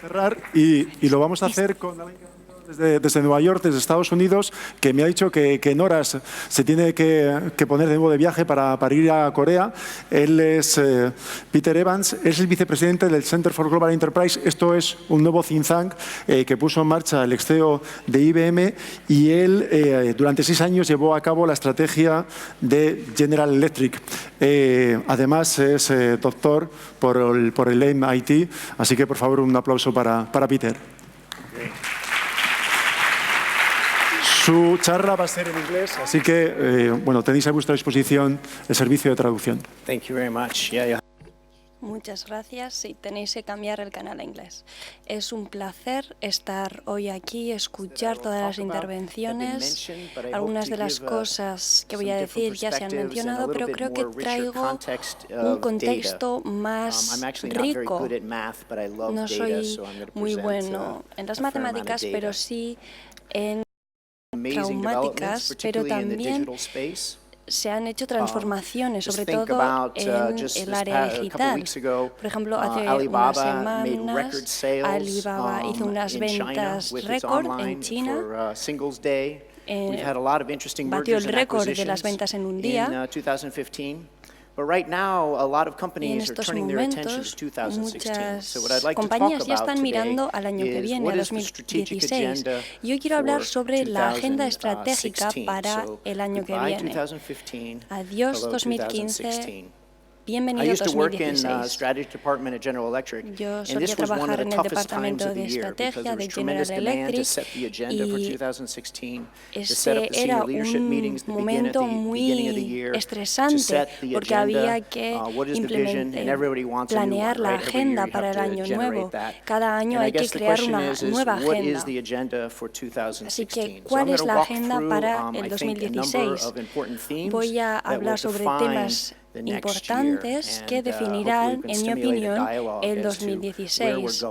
cerrar y lo vamos a hacer con alguien que ha venido desde Nueva York, desde Estados Unidos, que me ha dicho que en horas se tiene que poner de nuevo de viaje para ir a Corea. Él es Peter Evans, es el vicepresidente del Center for Global Enterprise. Esto es un nuevo think tank que puso en marcha el ex-CEO de IBM, y él durante 6 años llevó a cabo la estrategia de General Electric. Además es doctor por el MIT, así que por favor un aplauso para Peter. Su charla va a ser en inglés, así que bueno, tenéis a vuestra disposición el servicio de traducción. Thank you very much. Muchas gracias. Sí, tenéis que cambiar el canal a inglés. Es un placer estar hoy aquí, escuchar todas las intervenciones. Algunas de las cosas que voy a decir ya se han mencionado, pero creo que traigo un contexto más rico. No soy muy bueno en las matemáticas, pero sí en traumáticas, pero también se han hecho transformaciones, sobre todo en el área digital. Por ejemplo, hace unas semanas Alibaba hizo unas ventas récord en China. Batió el récord de las ventas en un día. Y en estos momentos, muchas compañías ya están mirando al año que viene, a 2016. Y hoy quiero hablar sobre la agenda estratégica para el año que viene. Adiós 2015. Bienvenido 2016. Yo solía trabajar en el departamento de estrategia de General Electric y ese era un momento muy estresante porque había que planear la agenda para el año nuevo. Cada año hay que crear una nueva agenda. Así que, ¿cuál es la agenda para el 2016? Voy a hablar sobre temas importantes que definirán, en mi opinión, el 2016.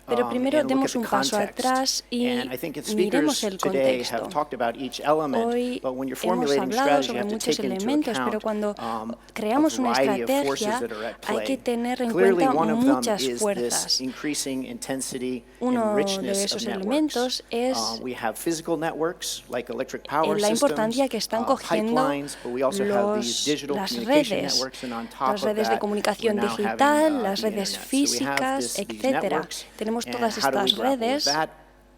Pero primero demos un paso atrás y miremos el contexto. Hoy hemos hablado sobre muchos elementos, pero cuando creamos una estrategia hay que tener en cuenta muchas fuerzas. Uno de esos elementos es la importancia que están cogiendo las redes de comunicación digital, las redes físicas, etcétera. Tenemos todas estas redes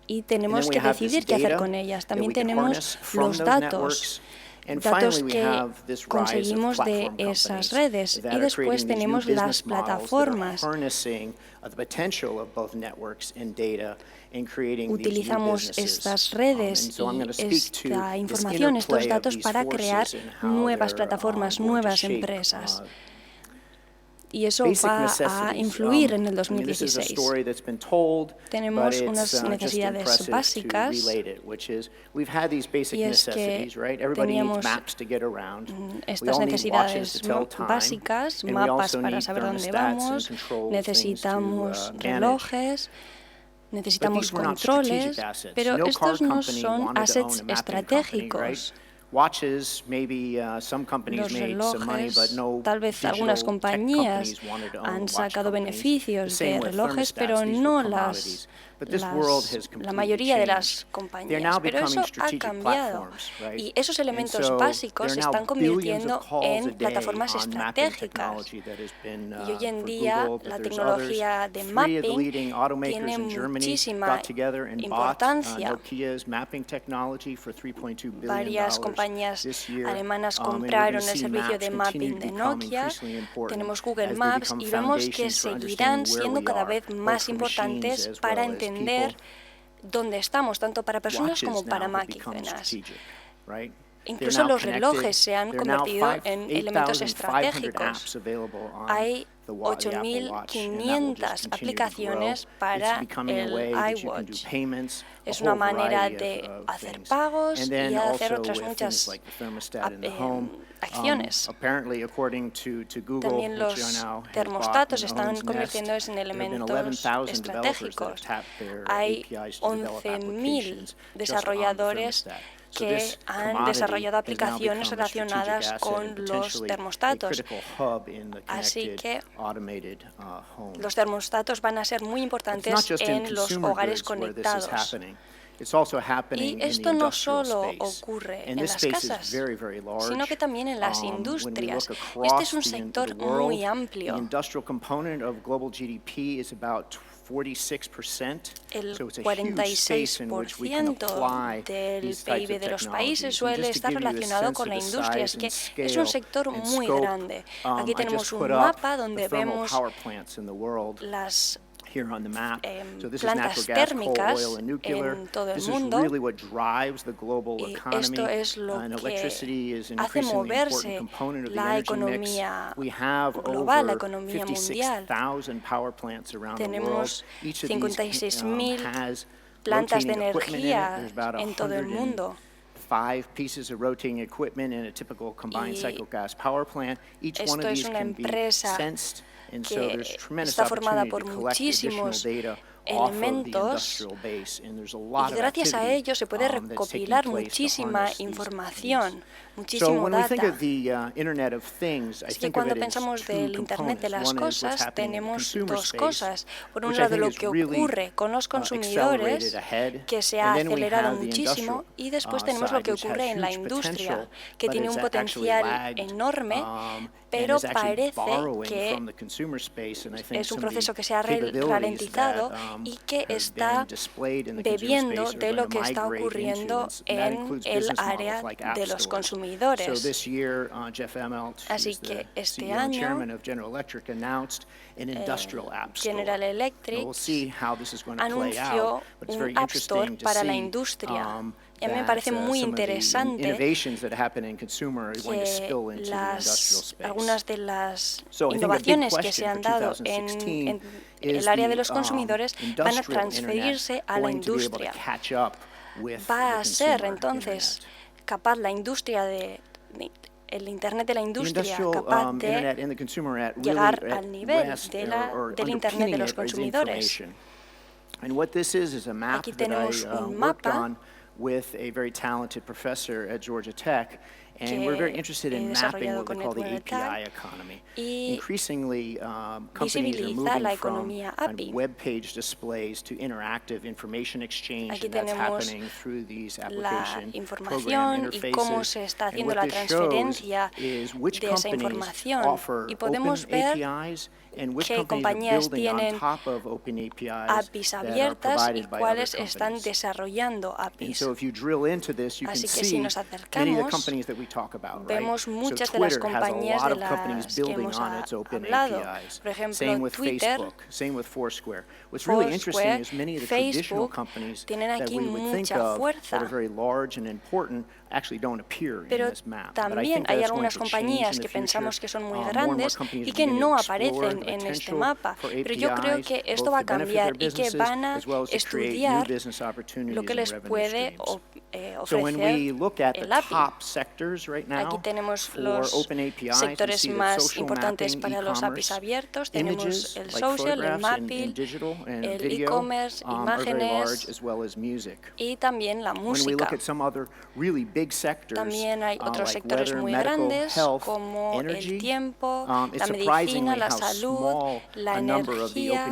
y tenemos que decidir qué hacer con ellas. También tenemos los datos que conseguimos de esas redes. Y después tenemos las plataformas. Utilizamos estas redes y esta información, estos datos, para crear nuevas plataformas, nuevas empresas. Y eso va a influir en el 2016. Tenemos unas necesidades básicas, y es que teníamos estas necesidades básicas, mapas para saber dónde vamos, necesitamos relojes, necesitamos controles, pero estos no son assets estratégicos. Los relojes, tal vez algunas compañías han sacado beneficios de relojes, pero no la mayoría de las compañías. Pero eso ha cambiado y esos elementos básicos se están convirtiendo en plataformas estratégicas. Y hoy en día la tecnología de mapping tiene muchísima importancia. Varias compañías alemanas compraron el servicio de mapping de Nokia. Tenemos Google Maps y vemos que seguirán siendo cada vez más importantes para entender dónde estamos, tanto para personas como para máquinas. Incluso los relojes se han convertido en elementos estratégicos. Hay 8.500 aplicaciones para el iWatch. Es una manera de hacer pagos y de hacer otras muchas acciones. También los termostatos están convirtiéndose en elementos estratégicos. Hay 11.000 desarrolladores que han desarrollado aplicaciones relacionadas con los termostatos. Así que los termostatos van a ser muy importantes en los hogares conectados. Y esto no solo ocurre en las casas, sino que también en las industrias. Este es un sector muy amplio. El 46% del PIB de los países suele estar relacionado con la industria, así que es un sector muy grande. Aquí tenemos un mapa donde vemos las plantas térmicas en todo el mundo, y esto es lo que hace moverse la economía global, la economía mundial. Tenemos 56.000 plantas de energía en todo el mundo. Y esto es una empresa que está formada por muchísimos elementos, y gracias a ello se puede recopilar muchísima información, muchísimo data. Así que cuando pensamos del Internet de las cosas, tenemos dos cosas. Por un lado, lo que ocurre con los consumidores, que se ha acelerado muchísimo, y después tenemos lo que ocurre en la industria, que tiene un potencial enorme, pero parece que es un proceso que se ha ralentizado y que está bebiendo de lo que está ocurriendo en el área de los consumidores. Así que este año General Electric anunció un App Store para la industria. Y a mí me parece muy interesante que algunas de las innovaciones que se han dado en el área de los consumidores van a transferirse a la industria. Va a ser entonces capaz la industria el Internet de la industria capaz de llegar al nivel del Internet de los consumidores. Aquí tenemos un mapa with a very talented professor at Georgia Tech, and we're very interested in mapping what we call the API economy. Increasingly, companies are moving from kind of web-page displays to interactive information exchange, and that's happening through these application program interfaces. And what this shows is which companies offer open APIs qué compañías tienen APIs abiertas y cuáles están desarrollando APIs. Así que si nos acercamos, vemos muchas de las compañías de las que hemos hablado. Por ejemplo, Twitter, Foursquare, Facebook, tienen aquí mucha fuerza. Pero también hay algunas compañías que pensamos que son muy grandes y que no aparecen en este mapa. Pero yo creo que esto va a cambiar y que van a estudiar lo que les puede ofrecer el API. Aquí tenemos los sectores más importantes para los APIs abiertos. Tenemos el social, el mapping, el e-commerce, imágenes y también la música. También hay otros sectores muy grandes como el tiempo, la medicina, la salud, la energía.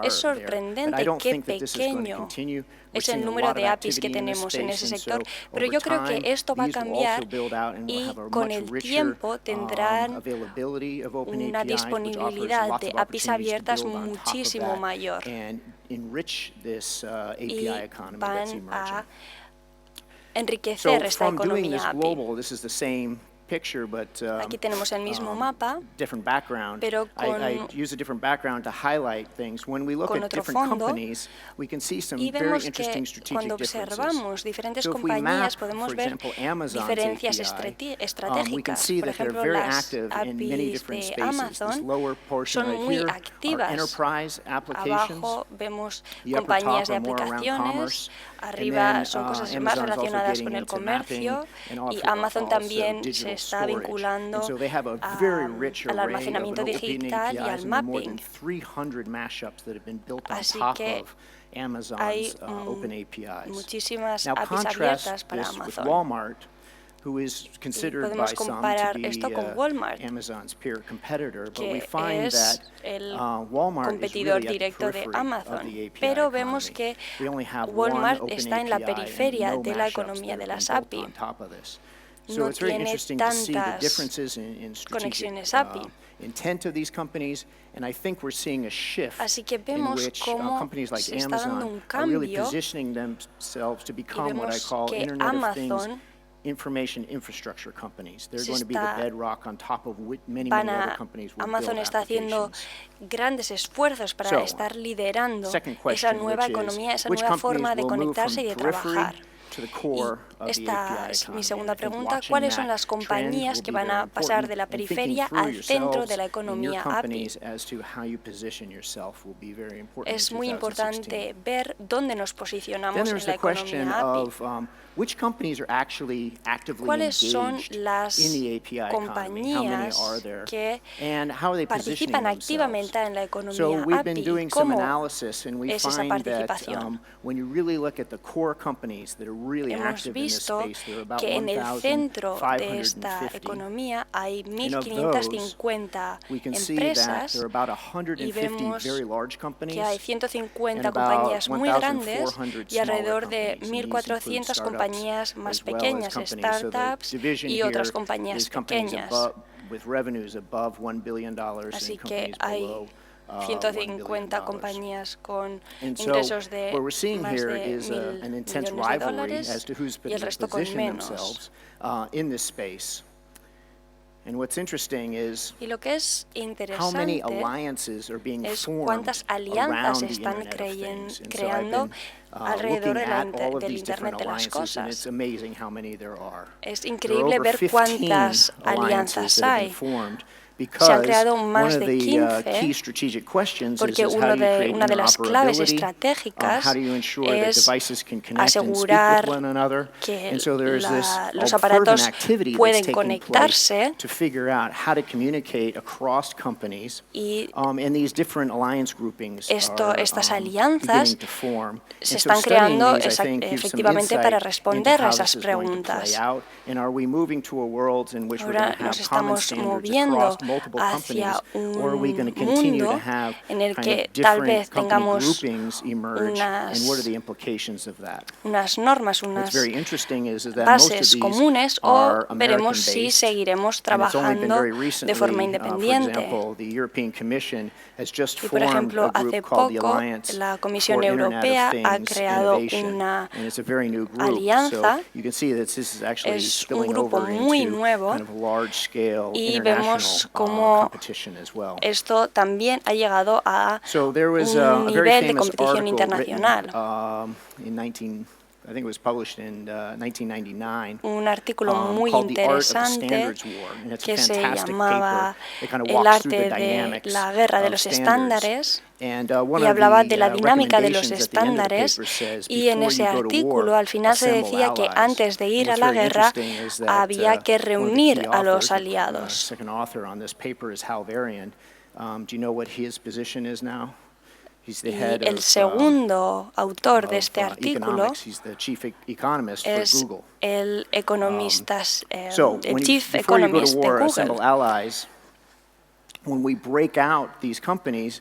Es sorprendente qué pequeño es el número de APIs que tenemos en ese sector, pero yo creo que esto va a cambiar y con el tiempo tendrán una disponibilidad de APIs abiertas muchísimo mayor y van a enriquecer esta economía API. Aquí tenemos el mismo mapa, pero con otro fondo, y vemos que cuando observamos diferentes compañías podemos ver diferencias estratégicas. Por ejemplo, las APIs de Amazon son muy activas. Abajo vemos compañías de aplicaciones, Arriba son cosas más relacionadas con el comercio y Amazon también se está vinculando al almacenamiento digital y al mapping. Así que hay muchísimas APIs abiertas para Amazon. Podemos comparar esto con Walmart, que es el competidor directo de Amazon, pero vemos que Walmart está en la periferia de la economía de las API. No tiene tantas conexiones API. Así que vemos cómo se está dando un cambio y vemos que Amazon Amazon está haciendo grandes esfuerzos para estar liderando esa nueva economía, esa nueva forma de conectarse y de trabajar. Y esta es mi segunda pregunta. ¿Cuáles son las compañías que van a pasar de la periferia al centro de la economía API? Es muy importante ver dónde nos posicionamos en la economía API. ¿Cuáles son las compañías que participan activamente en la economía API? ¿Cómo es esa participación? Hemos visto que en el centro de esta economía hay 1.550 empresas y vemos que hay 150 compañías muy grandes y alrededor de 1.400 compañías más pequeñas, startups y otras compañías pequeñas. Así que hay 150 compañías con ingresos de más de $1.000 millones y el resto con menos. Y lo que es interesante es cuántas alianzas se están creando alrededor del Internet de las cosas. Es increíble ver cuántas alianzas hay. Se han creado más de 15 porque una de las claves estratégicas es asegurar que los aparatos pueden conectarse y estas alianzas se están creando efectivamente para responder a esas preguntas. Ahora nos estamos moviendo hacia un mundo en el que tal vez tengamos unas normas, unas bases comunes o veremos si seguiremos trabajando de forma independiente. Y, por ejemplo, hace poco la Comisión Europea ha creado una alianza, es un grupo muy nuevo y vemos cómo esto también ha llegado a un nivel de competición internacional. Un artículo muy interesante que se llamaba El arte de la guerra de los estándares y hablaba de la dinámica de los estándares y en ese artículo al final se decía que antes de ir a la guerra había que reunir a los aliados. Y el segundo autor de este artículo es el economista, el Chief Economist de Google.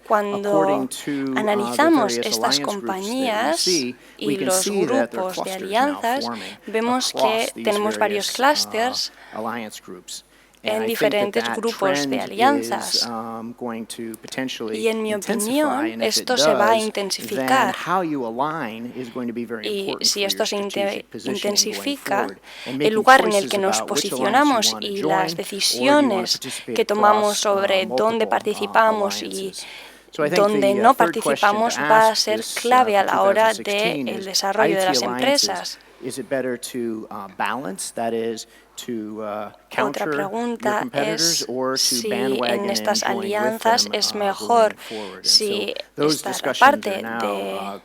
Cuando analizamos estas compañías y los grupos de alianzas, vemos que tenemos varios clústeres en diferentes grupos de alianzas. Y en mi opinión, esto se va a intensificar. Y si esto se intensifica, el lugar en el que nos posicionamos y las decisiones que tomamos sobre dónde participamos y donde no participamos va a ser clave a la hora del desarrollo de las empresas. Otra pregunta es si en estas alianzas es mejor si estar aparte de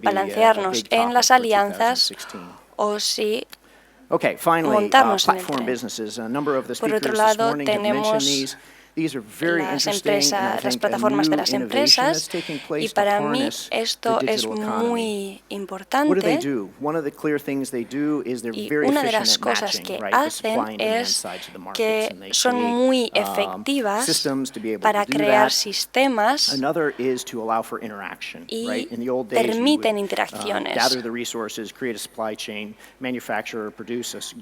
balancearnos en las alianzas o si montarnos en el tren. Por otro lado, tenemos las plataformas de las empresas, y para mí esto es muy importante. Y una de las cosas que hacen es que son muy efectivas para crear sistemas y permiten interacciones.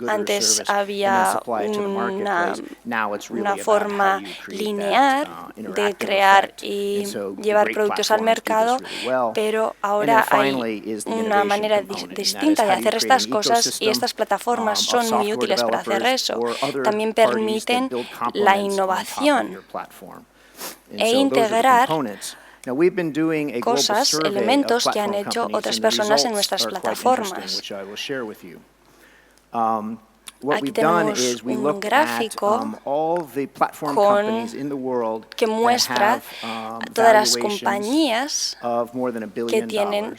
Antes había una forma lineal de crear y llevar productos al mercado, pero ahora hay una manera distinta de hacer estas cosas y estas plataformas son muy útiles para hacer eso. También permiten la innovación e integrar cosas, elementos que han hecho otras personas en nuestras plataformas. Aquí tenemos un gráfico que muestra todas las compañías que tienen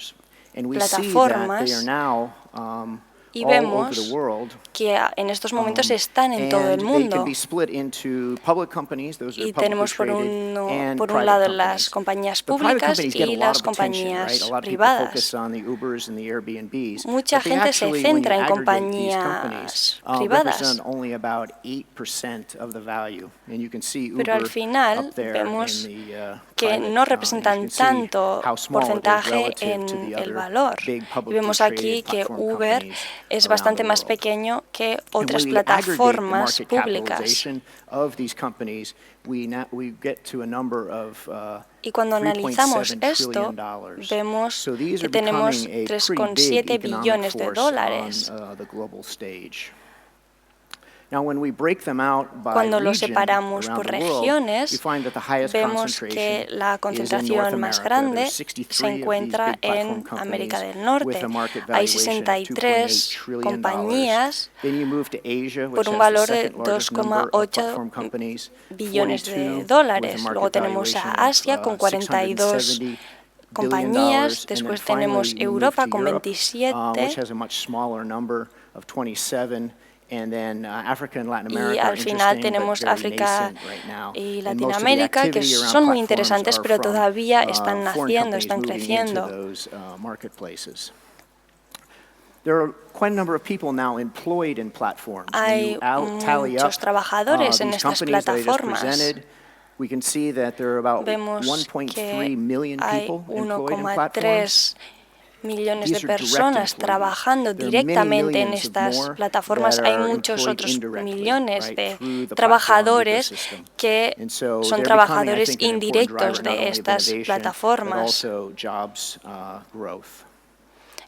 plataformas, y vemos que en estos momentos están en todo el mundo. Y tenemos por un lado las compañías públicas y las compañías privadas. Mucha gente se centra en compañías privadas, pero al final vemos que no representan tanto porcentaje en el valor. Y vemos aquí que Uber es bastante más pequeño que otras plataformas públicas. Y cuando analizamos esto, vemos que tenemos 3,7 billones de dólares. Cuando lo separamos por regiones, vemos que la concentración más grande se encuentra en América del Norte. Hay 63 compañías por un valor de 2,8 billones de dólares. Luego tenemos a Asia con 42 compañías. Después tenemos Europa con 27. Y al final tenemos África y Latinoamérica, que son muy interesantes, pero todavía están naciendo, están creciendo. Hay muchos trabajadores en estas plataformas. Vemos que hay 1,3 millones de personas trabajando directamente en estas plataformas. Hay muchos otros millones de trabajadores que son trabajadores indirectos de estas plataformas.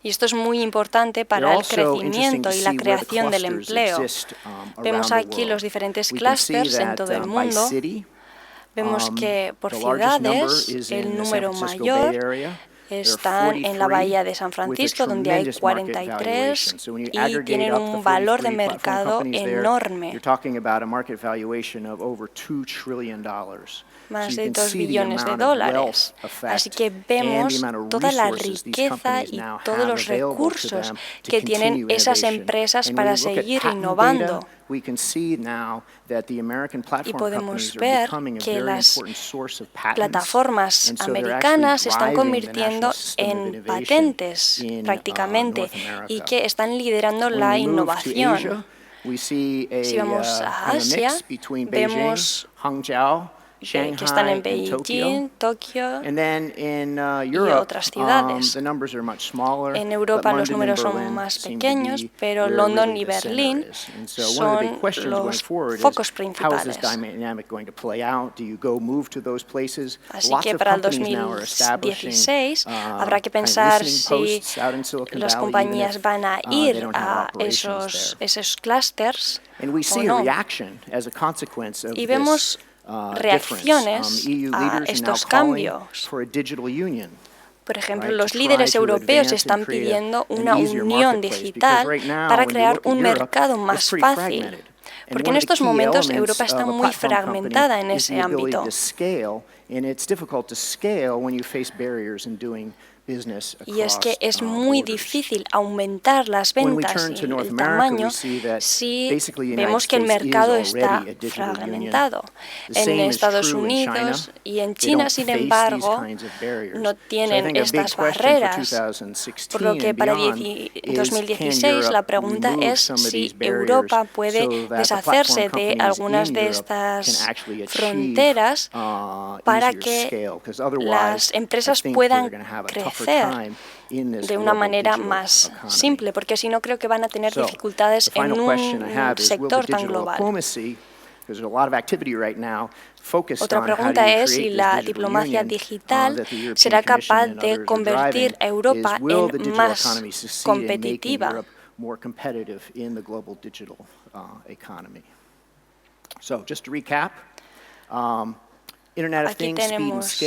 Y esto es muy importante para el crecimiento y la creación del empleo. Vemos aquí los diferentes clústeres en todo el mundo. Vemos que por ciudades el número mayor están en la bahía de San Francisco, donde hay 43, y tienen un valor de mercado enorme, más de 2 billones de dólares. Así que vemos toda la riqueza y todos los recursos que tienen esas empresas para seguir innovando. Y podemos ver que las plataformas americanas se están convirtiendo en patentes prácticamente y que están liderando la innovación. Si vamos a Asia, vemos que están en Beijing, Tokio y otras ciudades. En Europa los números son más pequeños, pero London y Berlín son los focos principales. Así que para el 2016 habrá que pensar si las compañías van a ir a esos clústeres o no. Y vemos reacciones a estos cambios. Por ejemplo, los líderes europeos están pidiendo una unión digital para crear un mercado más fácil, porque en estos momentos Europa está muy fragmentada en ese ámbito. Y es que es muy difícil aumentar las ventas y el tamaño si vemos que el mercado está fragmentado. En Estados Unidos y en China, sin embargo, no tienen estas barreras. Por lo que para 2016 la pregunta es si Europa puede deshacerse de algunas de estas fronteras para que las empresas puedan crecer de una manera más simple, porque si no creo que van a tener dificultades en un sector tan global. Otra pregunta es si la diplomacia digital será capaz de convertir a Europa en más competitiva. Aquí tenemos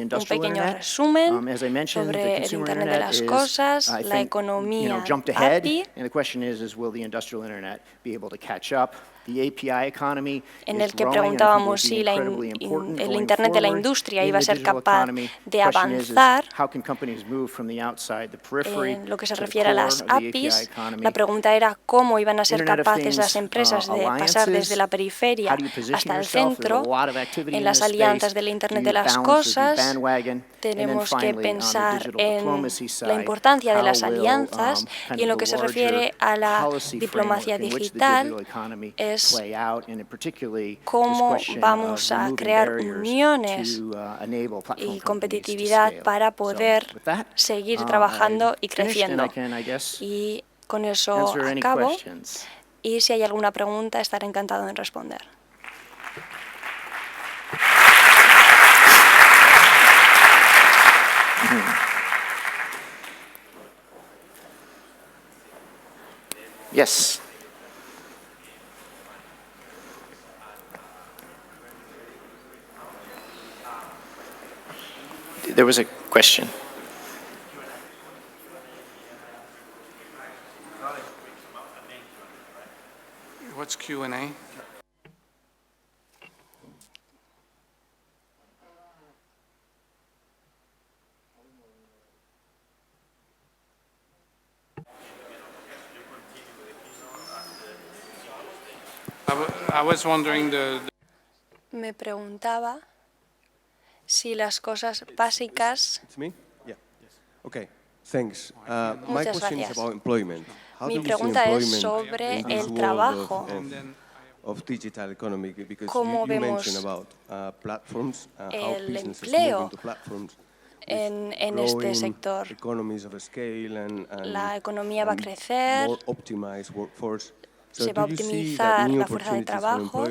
un pequeño resumen sobre el Internet de las cosas, la economía API. En el que preguntábamos si el Internet de la industria iba a ser capaz de avanzar en lo que se refiere a las APIs. La pregunta era cómo iban a ser capaces las empresas de pasar desde la periferia hasta el centro. En las alianzas del Internet de las cosas tenemos que pensar en la importancia de las alianzas, y en lo que se refiere a la diplomacia digital es cómo vamos a crear uniones y competitividad para poder seguir trabajando y creciendo. Y con eso acabo, y si hay alguna pregunta estaré encantado en responder. Yes. There was a question. What's Q&A? I was wondering Me preguntaba si las cosas básicas. Muchas gracias. Mi pregunta es sobre el trabajo. ¿Cómo vemos el empleo en este sector? La economía va a crecer, se va a optimizar la fuerza de trabajo.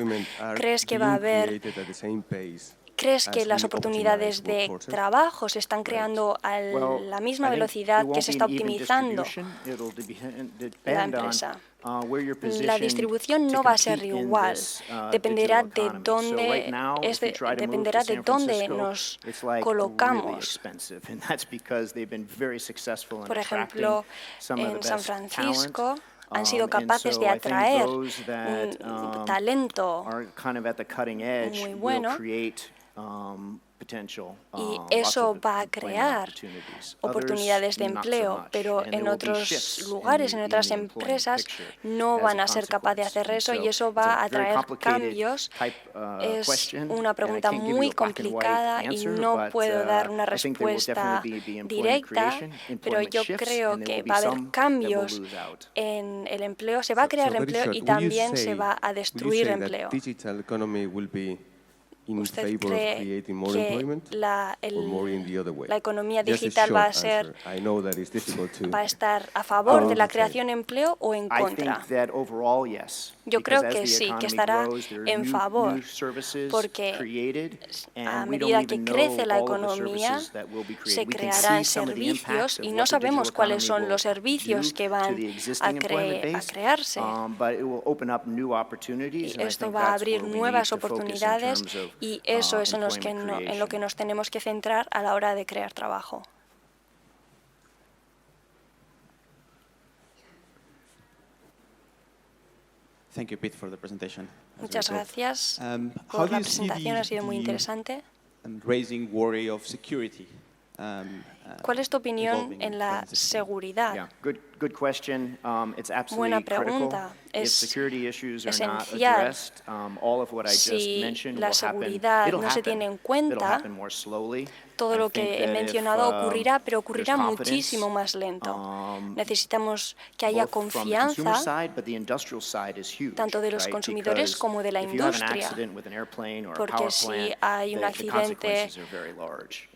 ¿Crees que las oportunidades de trabajo se están creando a la misma velocidad que se está optimizando la empresa? La distribución no va a ser igual, dependerá de dónde nos colocamos. Por ejemplo, en San Francisco han sido capaces de atraer un talento muy bueno, y eso va a crear oportunidades de empleo, pero en otros lugares, en otras empresas, no van a ser capaces de hacer eso, y eso va a traer cambios. Es una pregunta muy complicada y no puedo dar una respuesta directa, pero yo creo que va a haber cambios en el empleo, se va a crear empleo y también se va a destruir empleo. ¿Usted cree que la economía digital va a estar a favor de la creación de empleo o en contra? Yo creo que sí, que estará en favor, porque a medida que crece la economía, se crearán servicios y no sabemos cuáles son los servicios que van a crearse. Y esto va a abrir nuevas oportunidades, y eso es en lo que nos tenemos que centrar a la hora de crear trabajo. Thank you, Pete, for the presentation. Muchas gracias por la presentación, ha sido muy interesante. Raising worry of security ¿Cuál es tu opinión en la seguridad? Buena pregunta. Es esencial. Si la seguridad no se tiene en cuenta, todo lo que he mencionado ocurrirá, pero ocurrirá muchísimo más lento. Necesitamos que haya confianza, tanto de los consumidores como de la industria, porque si hay un accidente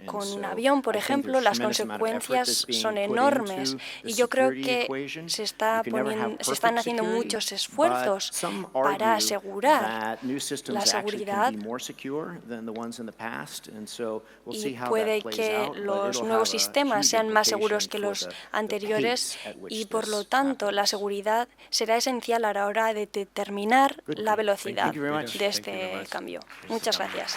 con un avión, por ejemplo, las consecuencias son enormes. Y yo creo que se están haciendo muchos esfuerzos para asegurar la seguridad, y puede que los nuevos sistemas sean más seguros que los anteriores, y por lo tanto la seguridad será esencial a la hora de determinar la velocidad de este cambio. Muchas gracias.